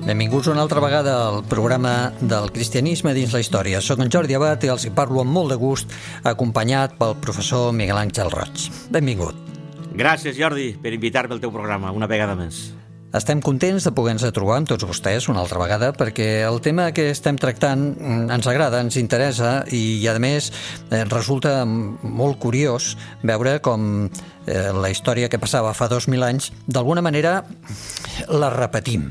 Benvinguts una altra vegada al programa del cristianisme dins la història. Soc en Jordi Abad i els hi parlo amb molt de gust, acompanyat pel professor Miguel Àngel Roig. Benvingut. Gràcies, Jordi, per invitar-me al teu programa, una vegada més. Estem contents de poder-nos trobar amb tots vostès una altra vegada perquè el tema que estem tractant ens agrada, ens interessa i a més resulta molt curiós veure com la història que passava fa 2000 anys d'alguna manera la repetim.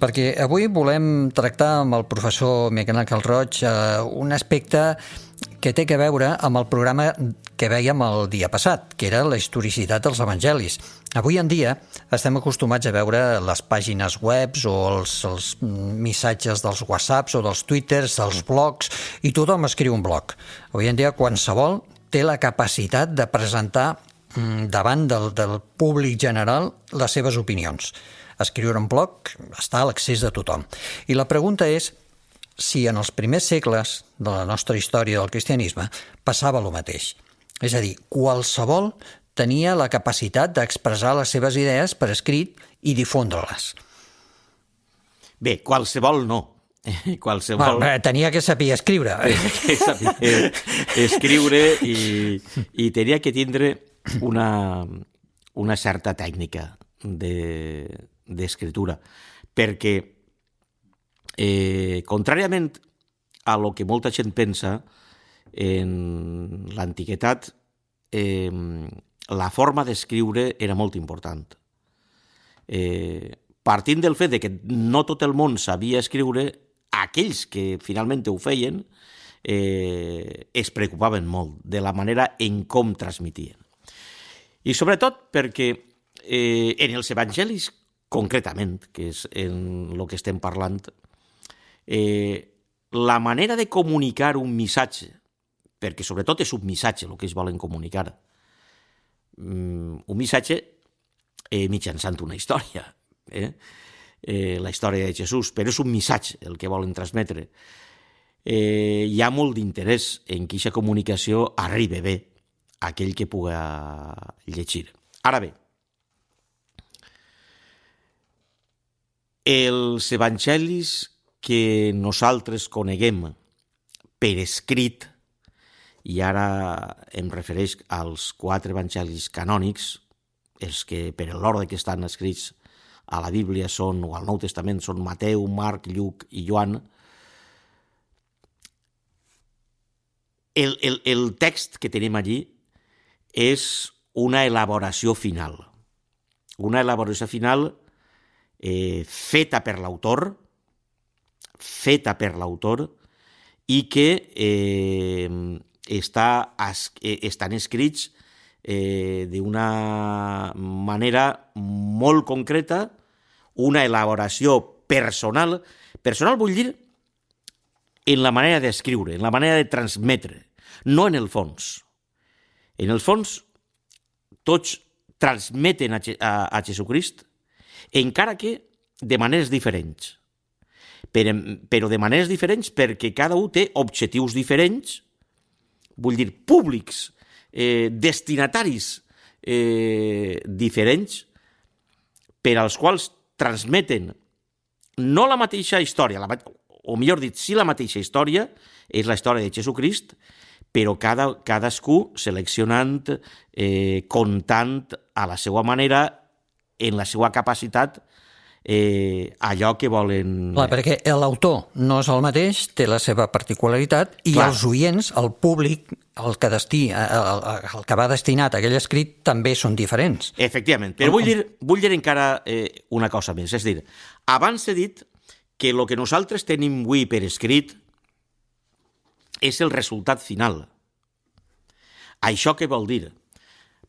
Perquè avui volem tractar amb el professor Miguel Àngel Roig un aspecte que té a veure amb el programa que vèiem el dia passat, que era la historicitat dels evangelis. Avui en dia estem acostumats a veure les pàgines webs o els missatges dels whatsapps o dels twitters, dels blogs, i tothom escriu un blog. Avui en dia qualsevol té la capacitat de presentar davant del públic general les seves opinions. Escriure un blog està a l'accés de tothom. I la pregunta és si en els primers segles de la nostra història del cristianisme passava el mateix. És a dir, qualsevol tenia la capacitat d'expressar les seves idees per escrit i difondre-les. Bé, qualsevol no. Qualsevol... Tenia que saber escriure. Que saber escriure i tenia que tindre una certa tècnica d'escriptura, perquè contràriament a lo que molta gent pensa, en l'antiguitat la forma d'escriure era molt important. Partint del fet que no tot el món sabia escriure, aquells que finalment ho feien es preocupaven molt de la manera en com transmitien. I sobretot perquè en els evangelis, concretament, que és en el que estem parlant, la manera de comunicar un missatge, perquè sobretot és un missatge el que es volen comunicar, un missatge mitjançant una història, la història de Jesús, però és un missatge el que volen transmetre. Hi ha molt d'interès en que aquesta comunicació arribi bé a aquell que puga llegir. Ara bé, els evangelis que nosaltres coneguem per escrit, i ara em refereix als 4 evangelis canònics, els que per l'ordre que estan escrits a la Bíblia són, o al Nou Testament, són Mateu, Marc, Lluc i Joan. El text que tenim allí és una elaboració final. Una elaboració final feta per l'autor i que estan escrits d'una manera molt concreta, una elaboració personal. Personal vull dir en la manera d'escriure, en la manera de transmetre, no en el fons. En el fons, tots transmeten a Jesucrist, encara que de maneres diferents. Però de maneres diferents perquè cada un té objectius diferents, vull dir, públics, destinataris diferents, per als quals transmeten no la mateixa història, o millor dit, sí la mateixa història, és la història de Jesucrist, però cadascú seleccionant, contant a la seva manera, en la seva capacitat, allò que volen... Clar, perquè l'autor no és el mateix, té la seva particularitat, i els oients, el públic, el que va destinat a aquell escrit, també són diferents. Efectivament, però vull dir encara una cosa més, és a dir, abans he dit que el que nosaltres tenim avui per escrit és el resultat final. Això què vol dir?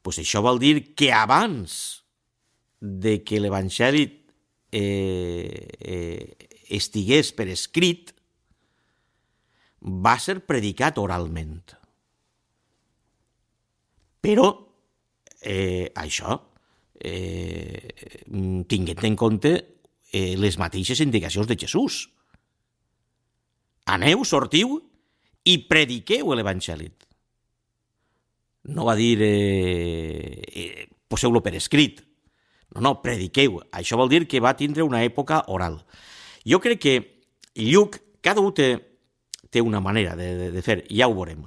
Pues això vol dir que abans de que l'Evangeli estigués per escrit, va ser predicat oralment. Però això, tinguent en compte les mateixes indicacions de Jesús. Aneu, sortiu i prediqueu l'Evangeli. No va dir poseu-lo per escrit. No, prediqueu. Això vol dir que va tindre una època oral. Jo crec que Lluc, cada un té una manera de fer, ja ho veurem.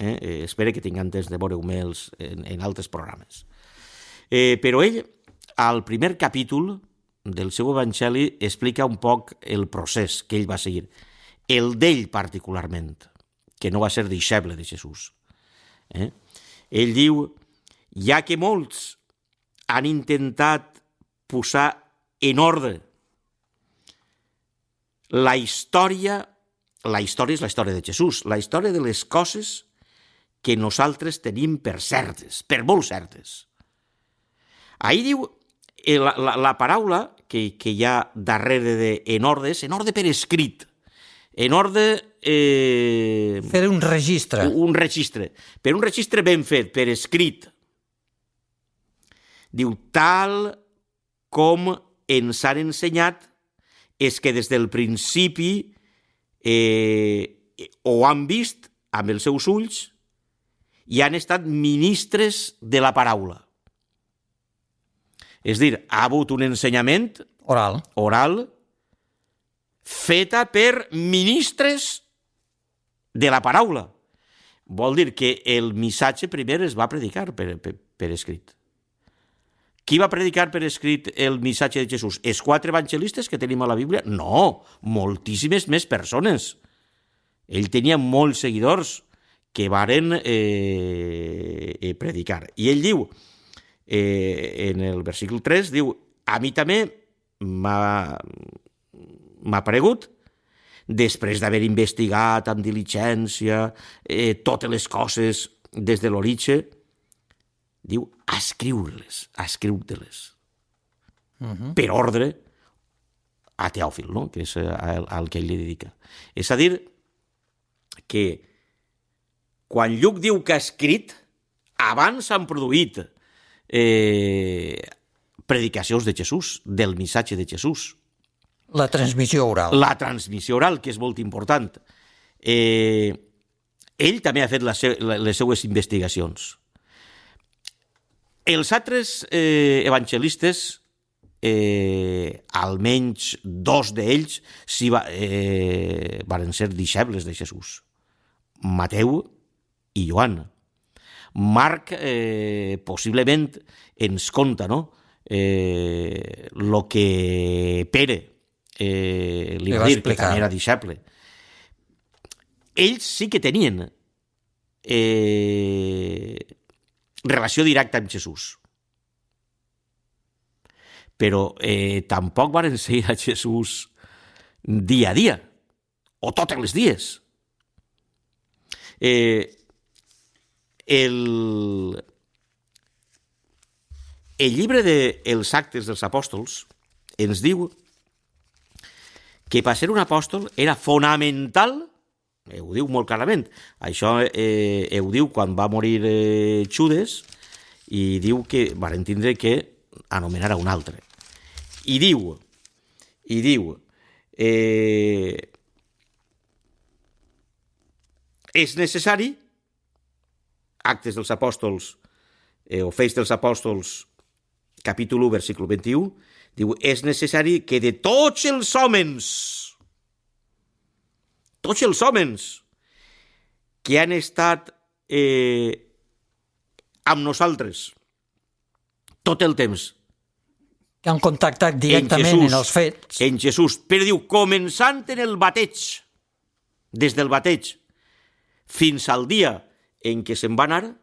Espero que tinguem temps de veure-ho en altres programes. Però ell, al primer capítol del seu evangeli, explica un poc el procés que ell va seguir, el d'ell particularment, que no va ser deixeble de Jesús. Ell diu, ja que molts han intentat posar en ordre la història és la història de Jesús, la història de les coses que nosaltres tenim per certes, per molt certes. Ahir diu, la paraula que hi ha darrere de en ordre és en ordre per escrit, en ordre... Fer un registre. Un registre, per un registre ben fet, per escrit. Diu, tal com ens han ensenyat és que des del principi ho han vist amb els seus ulls i han estat ministres de la paraula. És dir, ha hagut un ensenyament oral feta per ministres de la paraula. Vol dir que el missatge primer es va predicar per escrit. Qui va predicar per escrit el missatge de Jesús? Els 4 evangelistes que tenim a la Bíblia? No, moltíssimes més persones. Ell tenia molts seguidors que varen predicar. I ell diu, en el versícle 3, diu, a mi també m'ha aparegut, després d'haver investigat amb diligència totes les coses des de l'origen, diu, a escriure-les, per ordre a Teòfil, no? Que és al que ell li dedica. És a dir, que quan Lluc diu que ha escrit, abans s'han produït predicacions de Jesús, del missatge de Jesús. La transmissió oral. La transmissió oral, que és molt important. Ell també ha fet les seues investigacions. Els altres evangelistes, almenys 2 d'ells, van ser deixebles de Jesús. Mateu i Joan. Marc possiblement ens conta, no? Lo que Pere li va dir, que també era deixeble. Ells sí que tenien relació directa amb Jesús. Però tampoc van seguir a Jesús dia a dia, o tots els dies. El llibre dels Actes dels Apòstols ens diu que per ser un apòstol era fonamental, ho diu molt clarament, això ho diu quan va morir Judes, i diu que van tindre que anomenar a un altre. I diu, és necessari, Actes dels Apòstols, o Fets dels Apòstols, capítol 1, versícul 21, diu, és necessari que de tots els homes que han estat amb nosaltres tot el temps, que han contactat directament en els fets. En Jesús, però diu, començant en el bateig, des del bateig, fins al dia en què se'n va anar,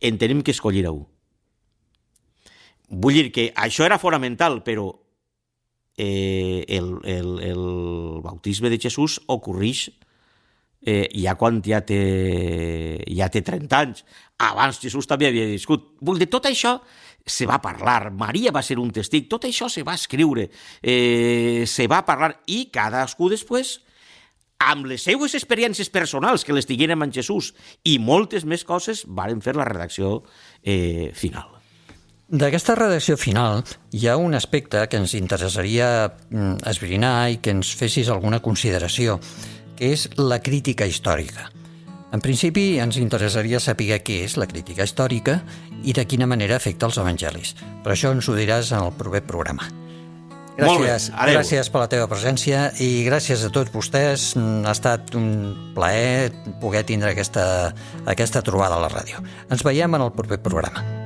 en tenim que escollir a un. Vull dir que això era fonamental, però el bautisme de Jesús ocorreix ja quan ja té 30 anys. Abans Jesús també havia viscut. Vull dir, tot això se va parlar, Maria va ser un testig, tot això se va escriure, se va parlar, i cadascú després, amb les seues experiències personals que les tingueren amb Jesús i moltes més coses, varen fer la redacció final. D'aquesta redacció final hi ha un aspecte que ens interessaria esbrinar i que ens fessis alguna consideració, que és la crítica històrica. En principi ens interessaria saber què és la crítica històrica i de quina manera afecta els evangelis, però això ens ho diràs en el proper programa. Gràcies per la teva presència i gràcies a tots vostès. Ha estat un plaer poder tindre aquesta trobada a la ràdio. Ens veiem en el proper programa.